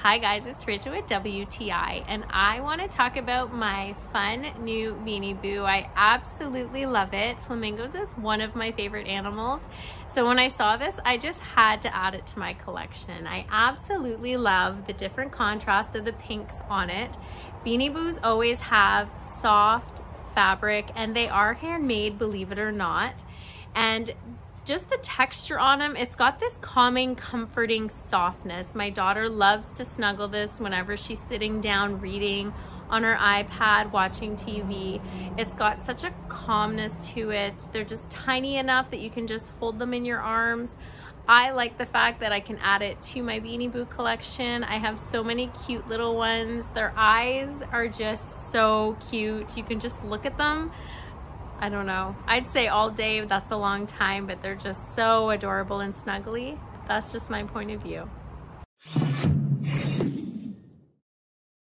Hi guys, it's Rachel with WTI, and I want to talk about my fun new Beanie Boo. I absolutely love it. Flamingos is one of my favorite animals. So when I saw this, I just had to add it to my collection. I absolutely love the different contrast of the pinks on it. Beanie Boos always have soft fabric, and they are handmade, believe it or not. And just the texture on them, it's got this calming, comforting softness. My daughter loves to snuggle this whenever she's sitting down reading on her iPad, watching TV. It's got such a calmness to it. They're just tiny enough that you can just hold them in your arms. I like the fact that I can add it to my Beanie Boo collection. I have so many cute little ones. Their eyes are just so cute. You can just look at them. I don't know, I'd say all day, that's a long time, but they're just so adorable and snuggly. That's just my point of view.